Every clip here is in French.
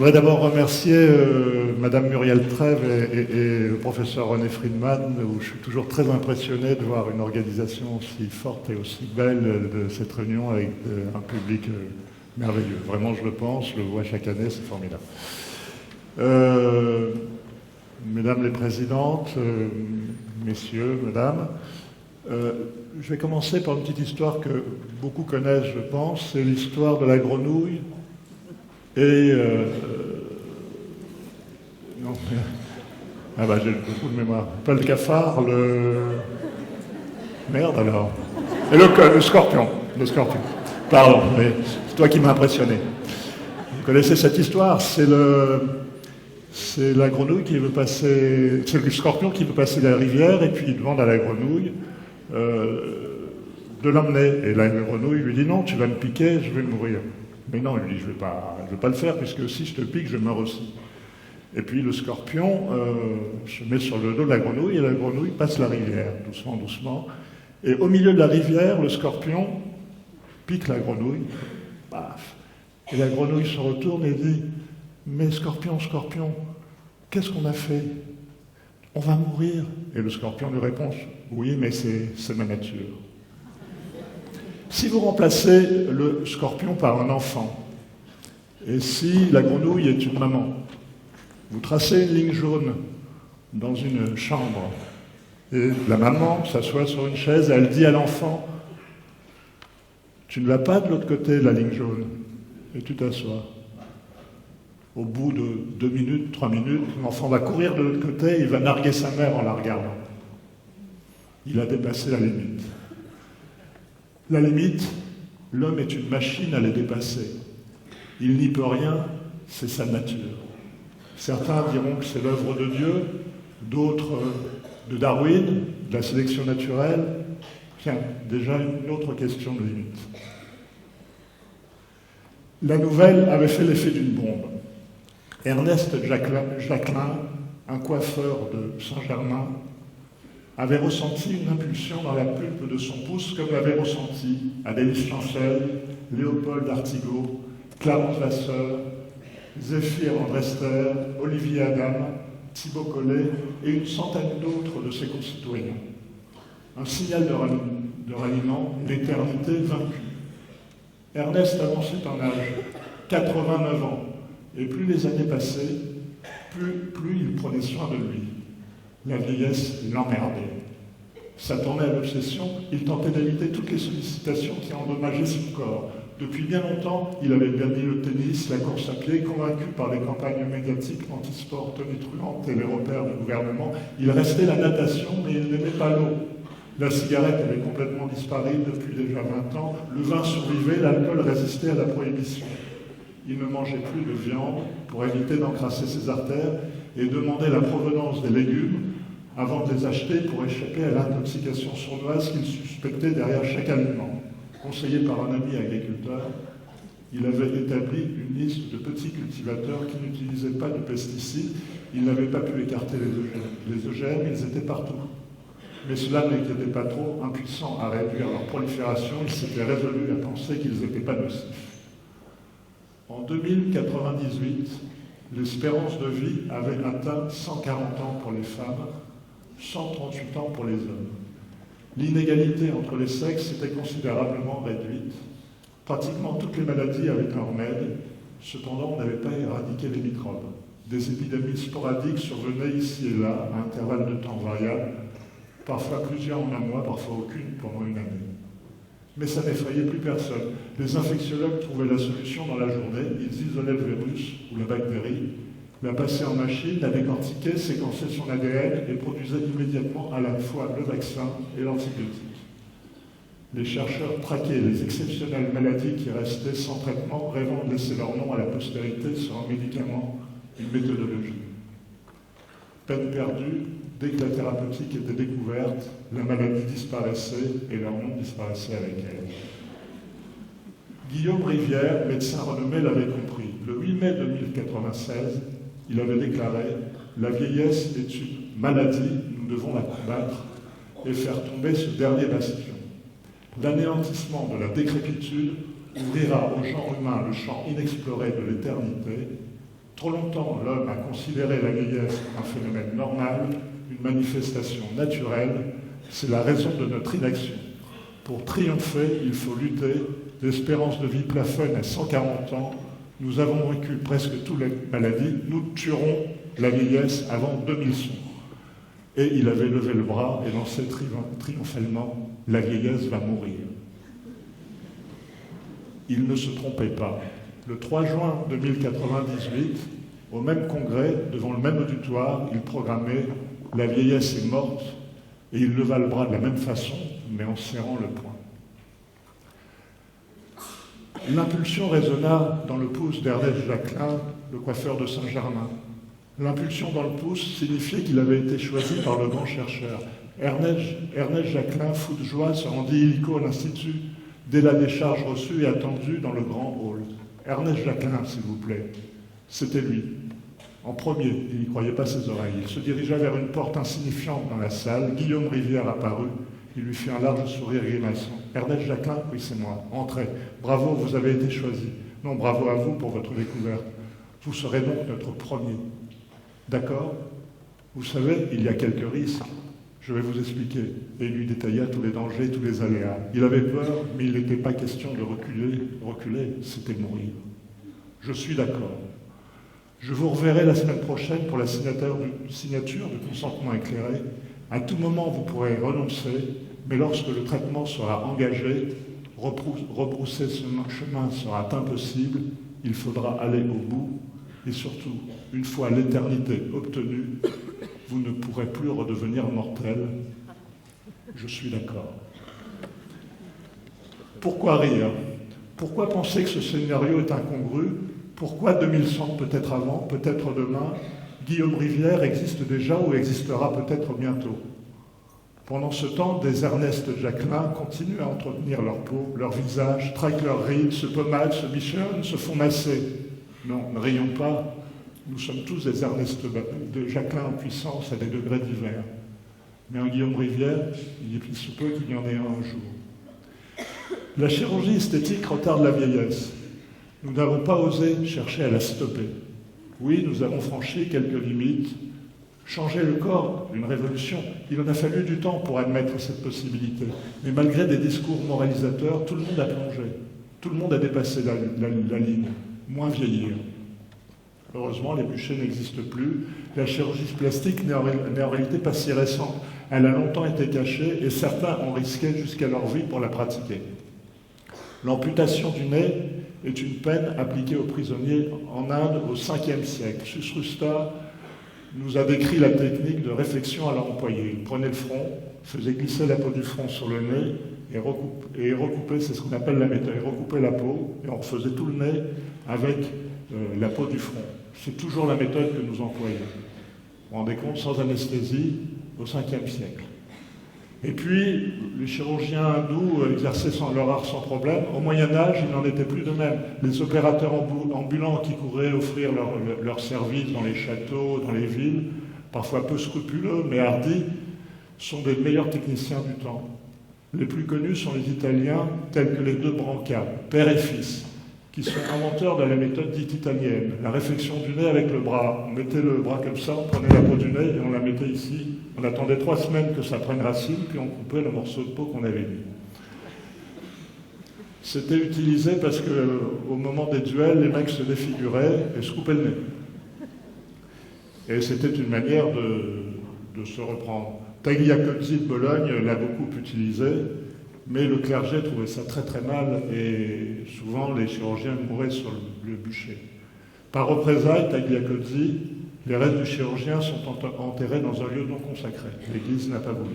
voudrais d'abord remercier Madame Muriel Trèves et le professeur René Friedman, où je suis toujours très impressionné de voir une organisation aussi forte et aussi belle de cette réunion avec un public merveilleux. Vraiment, je le pense, je le vois chaque année, c'est formidable. Mesdames les présidentes, messieurs, mesdames, je vais commencer par une petite histoire que beaucoup connaissent, je pense. C'est l'histoire de la grenouille et... non, ah bah j'ai beaucoup de mémoire. Pas le cafard, le... Merde alors. Et le scorpion. Le scorpion. Pardon, mais c'est toi qui m'as impressionné. Vous connaissez cette histoire, c'est la grenouille qui veut passer... C'est le scorpion qui veut passer la rivière et puis il demande à la grenouille de l'emmener. Et la grenouille lui dit non, tu vas me piquer, je vais mourir. Mais non, il lui dit je vais pas le faire puisque si je te pique, je meurs aussi. Et puis le scorpion se met sur le dos de la grenouille et la grenouille passe la rivière, doucement, doucement. Et au milieu de la rivière, le scorpion pique la grenouille. Paf. Et la grenouille se retourne et dit « Mais scorpion, scorpion, qu'est-ce qu'on a fait? On va mourir. » Et le scorpion lui répond « Oui, mais c'est ma nature. » Si vous remplacez le scorpion par un enfant, et si la grenouille est une maman, vous tracez une ligne jaune dans une chambre, et la maman s'assoit sur une chaise et elle dit à l'enfant « Tu ne vas pas de l'autre côté de la ligne jaune. » Et tu t'assois. Au bout de 2 minutes, 3 minutes, l'enfant va courir de l'autre côté et il va narguer sa mère en la regardant. Il a dépassé la limite. La limite, l'homme est une machine à les dépasser. Il n'y peut rien, c'est sa nature. Certains diront que c'est l'œuvre de Dieu, d'autres de Darwin, de la sélection naturelle. Tiens, déjà une autre question de limite. La nouvelle avait fait l'effet d'une bombe. Ernest Jacquelin, un coiffeur de Saint-Germain, avait ressenti une impulsion dans la pulpe de son pouce comme l'avaient ressenti Adélie Chancel, Léopold Artigot, Clarence Vasseur, Zéphyr Andrester, Olivier Adam, Thibaut Collet et une centaine d'autres de ses concitoyens. Un signal de ralliement, l'éternité vaincue. Ernest avançait en âge, 89 ans, et plus les années passaient, plus il prenait soin de lui. La vieillesse l'emmerdait. Ça tournait à l'obsession, il tentait d'éviter toutes les sollicitations qui endommageaient son corps. Depuis bien longtemps, il avait gagné le tennis, la course à pied, convaincu par les campagnes médiatiques anti-sport tonitruantes et les repères du gouvernement. Il restait la natation, mais il n'aimait pas l'eau. La cigarette avait complètement disparu depuis déjà 20 ans, le vin survivait, l'alcool résistait à la prohibition. Il ne mangeait plus de viande pour éviter d'encrasser ses artères et demandait la provenance des légumes avant de les acheter pour échapper à l'intoxication sournoise qu'il suspectait derrière chaque aliment. Conseillé par un ami agriculteur, il avait établi une liste de petits cultivateurs qui n'utilisaient pas de pesticides. Il n'avait pas pu écarter les OGM, ils étaient partout. Mais cela n'inquiétait pas trop, impuissant à réduire leur prolifération, il s'était résolu à penser qu'ils n'étaient pas nocifs. En 2098, l'espérance de vie avait atteint 140 ans pour les femmes, 138 ans pour les hommes. L'inégalité entre les sexes était considérablement réduite. Pratiquement toutes les maladies avaient un remède, cependant on n'avait pas éradiqué les microbes. Des épidémies sporadiques survenaient ici et là, à intervalles de temps variables, parfois plusieurs en un mois, parfois aucune pendant une année. Mais ça n'effrayait plus personne. Les infectiologues trouvaient la solution dans la journée, ils isolaient le virus ou la bactérie, la passaient en machine, la décortiquaient, séquençaient son ADN et produisaient immédiatement à la fois le vaccin et l'antibiotique. Les chercheurs traquaient les exceptionnelles maladies qui restaient sans traitement, rêvant de laisser leur nom à la postérité sur un médicament, une méthodologie. Peine perdue, dès que la thérapeutique était découverte, la maladie disparaissait et leur nom disparaissait avec elle. Guillaume Rivière, médecin renommé, l'avait compris. Le 8 mai 2096, il avait déclaré « La vieillesse est une maladie, nous devons la combattre et faire tomber ce dernier bastion. L'anéantissement de la décrépitude ouvrira au genre humain le champ inexploré de l'éternité. Trop longtemps, l'homme a considéré la vieillesse comme un phénomène normal, une manifestation naturelle. C'est la raison de notre inaction. Pour triompher, il faut lutter. L'espérance de vie plafonne à 140 ans. Nous avons vécu presque toutes les maladies. Nous tuerons la vieillesse avant 2100. Et il avait levé le bras et lancé triomphalement « La vieillesse va mourir ». Il ne se trompait pas. Le 3 juin 2098, au même congrès, devant le même auditoire, il programmait « La vieillesse est morte » et il leva le bras de la même façon, mais en serrant le poing. L'impulsion résonna dans le pouce d'Ernest Jacquelin, le coiffeur de Saint-Germain. L'impulsion dans le pouce signifiait qu'il avait été choisi par le grand chercheur. Ernest Jacquelin, fou de joie, se rendit illico à l'Institut dès la décharge reçue et attendue dans le grand hall. Ernest Jacquelin, s'il vous plaît, c'était lui. En premier, il n'y croyait pas ses oreilles. Il se dirigea vers une porte insignifiante dans la salle. Guillaume Rivière apparut. Il lui fit un large sourire grimaçant. « Ernest Jacquelin, oui, c'est moi. Entrez. Bravo, vous avez été choisi. Non, bravo à vous pour votre découverte. Vous serez donc notre premier. D'accord? Vous savez, il y a quelques risques. Je vais vous expliquer. » Et il lui détailla tous les dangers, tous les aléas. Il avait peur, mais il n'était pas question de reculer. Reculer, c'était mourir. Je suis d'accord. Je vous reverrai la semaine prochaine pour la signature du consentement éclairé. À tout moment, vous pourrez renoncer, mais lorsque le traitement sera engagé, rebrousser ce chemin sera impossible. Il faudra aller au bout. Et surtout, une fois l'éternité obtenue, vous ne pourrez plus redevenir mortel. Je suis d'accord. Pourquoi rire? Pourquoi penser que ce scénario est incongru? Pourquoi 2100, peut-être avant, peut-être demain? Guillaume Rivière existe déjà ou existera peut-être bientôt. Pendant ce temps, des Ernest Jacquelin continuent à entretenir leur peau, leur visage, traquent leurs rides, se pommadent, se bichonnent, se font masser. Non, ne rions pas, nous sommes tous des Ernest de Jacquelin en puissance à des degrés divers. Mais un Guillaume Rivière, il se peut qu'il y en ait un jour. La chirurgie esthétique retarde la vieillesse. Nous n'avons pas osé chercher à la stopper. Oui, nous avons franchi quelques limites. Changer le corps, une révolution. Il en a fallu du temps pour admettre cette possibilité. Mais malgré des discours moralisateurs, tout le monde a plongé. Tout le monde a dépassé la ligne. Moins vieillir. Heureusement, les bûchers n'existent plus. La chirurgie plastique n'est en réalité pas si récente. Elle a longtemps été cachée et certains ont risqué jusqu'à leur vie pour la pratiquer. L'amputation du nez est une peine appliquée aux prisonniers en Inde au 5e siècle. Susruta nous a décrit la technique de réflexion à employer. Il prenait le front, faisait glisser la peau du front sur le nez et recoupait, c'est ce qu'on appelle la méthode, il recoupait la peau et on refaisait tout le nez avec la peau du front. C'est toujours la méthode que nous employons. Vous vous rendez compte, sans anesthésie, au 5e siècle. Et puis, les chirurgiens hindous exerçaient leur art sans problème. Au Moyen-Âge, il n'en était plus de même. Les opérateurs ambulants qui couraient offrir leurs services dans les châteaux, dans les villes, parfois peu scrupuleux, mais hardis, sont des meilleurs techniciens du temps. Les plus connus sont les Italiens, tels que les deux Branca, père et fils, qui sont inventeurs de la méthode dite italienne. La réflexion du nez avec le bras. On mettait le bras comme ça, on prenait la peau du nez et on la mettait ici. On attendait 3 semaines que ça prenne racine, puis on coupait le morceau de peau qu'on avait mis. C'était utilisé parce qu'au moment des duels, les mecs se défiguraient et se coupaient le nez. Et c'était une manière de se reprendre. Tagliacozzi de Bologne l'a beaucoup utilisé, mais le clergé trouvait ça très très mal et souvent les chirurgiens mouraient sur le bûcher. Par représailles, Tagliacozzi, les restes du chirurgien sont enterrés dans un lieu non consacré. L'Église n'a pas voulu.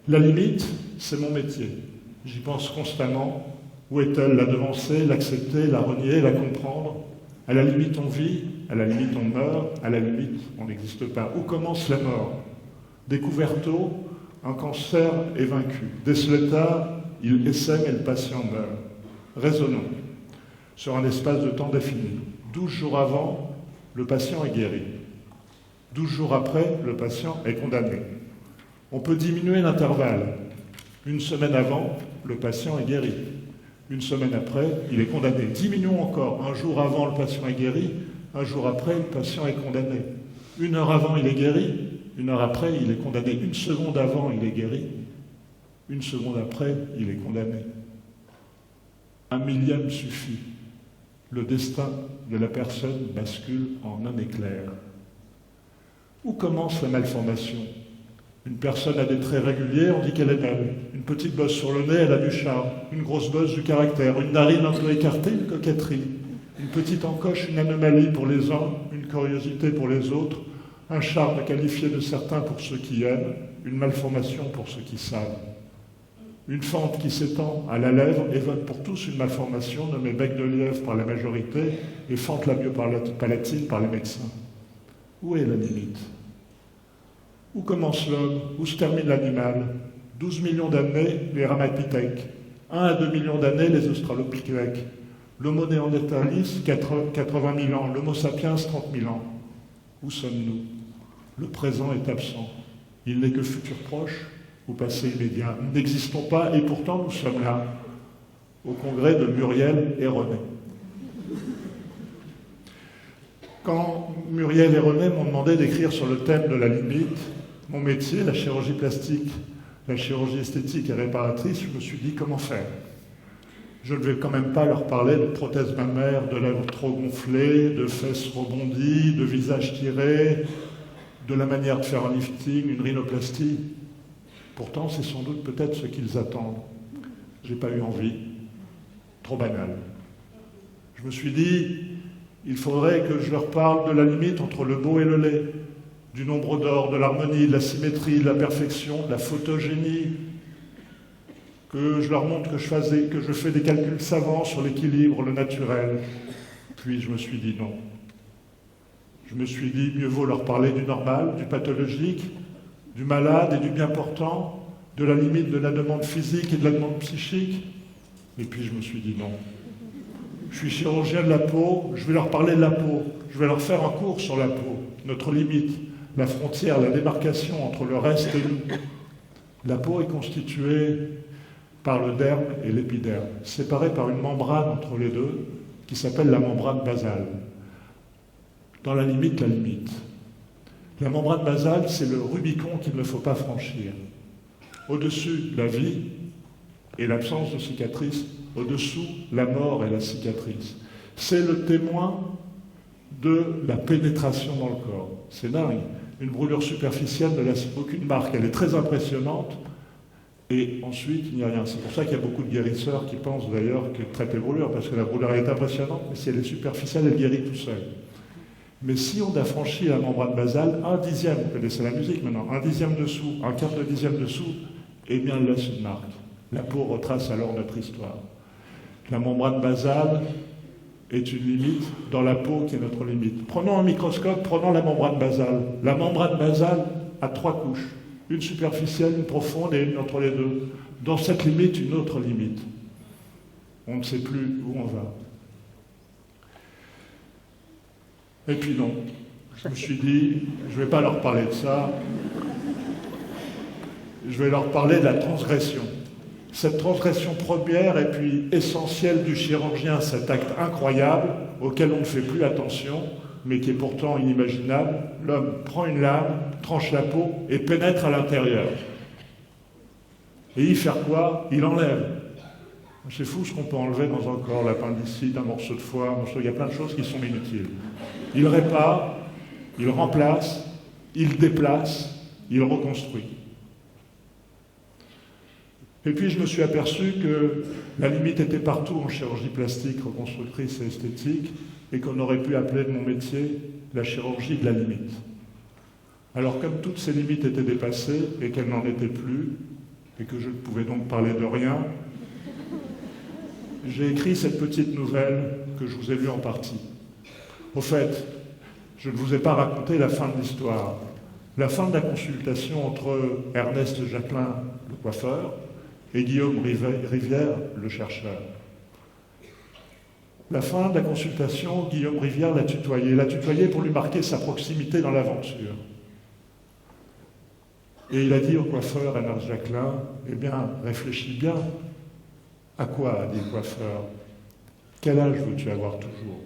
La limite, c'est mon métier. J'y pense constamment. Où est-elle? La devancer, l'accepter, la renier, la comprendre. À la limite, on vit. À la limite, on meurt. À la limite, on n'existe pas. Où commence la mort? Découverto, un cancer est vaincu. Déceleta, il essaime et le patient meurt. Raisonnons. Sur un espace de temps défini. 12 jours avant, le patient est guéri. 12 jours après, le patient est condamné. On peut diminuer l'intervalle. 1 semaine avant, le patient est guéri. 1 semaine après, il est condamné. Diminuons encore. 1 jour avant, le patient est guéri. Un jour après, le patient est condamné. 1 heure avant, il est guéri. 1 heure après, il est condamné. 1 seconde avant, il est guéri. 1 seconde après, il est condamné. 1 millième suffit. Le destin de la personne bascule en un éclair. Où commence la malformation? Une personne a des traits réguliers, on dit qu'elle est belle. Une petite bosse sur le nez, elle a du charme. Une grosse bosse, du caractère. Une narine un peu écartée, une coquetterie. Une petite encoche, une anomalie pour les uns, une curiosité pour les autres. Un charme qualifié de certain pour ceux qui aiment, une malformation pour ceux qui savent. Une fente qui s'étend à la lèvre évoque pour tous une malformation nommée bec de lièvre par la majorité et fente labiopalatine par les médecins. Où est la limite? Où commence l'homme? Où se termine l'animal? 12 millions d'années, les Ramapithèques. 1 à 2 millions d'années, les Australopithèques. L'Homo néanderthalis, 80 000 ans. L'Homo sapiens, 30 000 ans. Où sommes-nous? Le présent est absent. Il n'est que futur proche ou passé immédiat. Nous n'existons pas et pourtant nous sommes là, au congrès de Muriel et René. Quand Muriel et René m'ont demandé d'écrire sur le thème de la limite, mon métier, la chirurgie plastique, la chirurgie esthétique et réparatrice, je me suis dit comment faire. Je ne vais quand même pas leur parler de prothèses mammaires, de lèvres trop gonflées, de fesses rebondies, de visages tirés, de la manière de faire un lifting, une rhinoplastie. Pourtant, c'est sans doute peut-être ce qu'ils attendent. J'ai pas eu envie. Trop banal. Je me suis dit, il faudrait que je leur parle de la limite entre le beau et le laid, du nombre d'or, de l'harmonie, de la symétrie, de la perfection, de la photogénie, que je leur montre que je fais des calculs savants sur l'équilibre, le naturel. Puis je me suis dit non. Je me suis dit, mieux vaut leur parler du normal, du pathologique, du malade et du bien portant, de la limite de la demande physique et de la demande psychique. Et puis je me suis dit non. Je suis chirurgien de la peau, je vais leur parler de la peau, je vais leur faire un cours sur la peau, notre limite, la frontière, la démarcation entre le reste et nous. La peau est constituée par le derme et l'épiderme, séparée par une membrane entre les deux, qui s'appelle la membrane basale. Dans la limite. La membrane basale, c'est le Rubicon qu'il ne faut pas franchir. Au-dessus, la vie et l'absence de cicatrice. Au-dessous, la mort et la cicatrice. C'est le témoin de la pénétration dans le corps. C'est dingue. Une brûlure superficielle ne laisse aucune marque. Elle est très impressionnante. Et ensuite, il n'y a rien. C'est pour ça qu'il y a beaucoup de guérisseurs qui pensent d'ailleurs que traiter brûlure, parce que la brûlure est impressionnante, mais si elle est superficielle, elle guérit tout seul. Mais si on a franchi la membrane basale, 1/10, vous connaissez la musique maintenant, 1/10 dessous, 1/4 de dixième dessous, eh bien elle laisse une marque. La peau retrace alors notre histoire. La membrane basale est une limite dans la peau qui est notre limite. Prenons un microscope, prenons la membrane basale. La membrane basale a 3 couches. Une superficielle, une profonde et une entre les deux. Dans cette limite, une autre limite. On ne sait plus où on va. Et puis non, je me suis dit, je ne vais pas leur parler de ça, je vais leur parler de la transgression. Cette transgression première et puis essentielle du chirurgien, cet acte incroyable auquel on ne fait plus attention, mais qui est pourtant inimaginable. L'homme prend une lame, tranche la peau et pénètre à l'intérieur. Et y faire quoi? Il enlève. C'est fou ce qu'on peut enlever dans un corps, l'appendicite, un morceau de foie, il y a plein de choses qui sont inutiles. Il répare, il remplace, il déplace, il reconstruit. Et puis je me suis aperçu que la limite était partout en chirurgie plastique, reconstructrice et esthétique, et qu'on aurait pu appeler de mon métier la chirurgie de la limite. Alors comme toutes ces limites étaient dépassées et qu'elles n'en étaient plus, et que je ne pouvais donc parler de rien, j'ai écrit cette petite nouvelle que je vous ai lue en partie. Au fait, je ne vous ai pas raconté la fin de l'histoire. La fin de la consultation entre Ernest Jacquelin, le coiffeur, et Guillaume Rivière, le chercheur. La fin de la consultation, Guillaume Rivière l'a tutoyé pour lui marquer sa proximité dans l'aventure. Et il a dit au coiffeur Ernest Jacquelin, eh bien, réfléchis bien. À quoi, a dit le coiffeur? Quel âge veux-tu avoir toujours?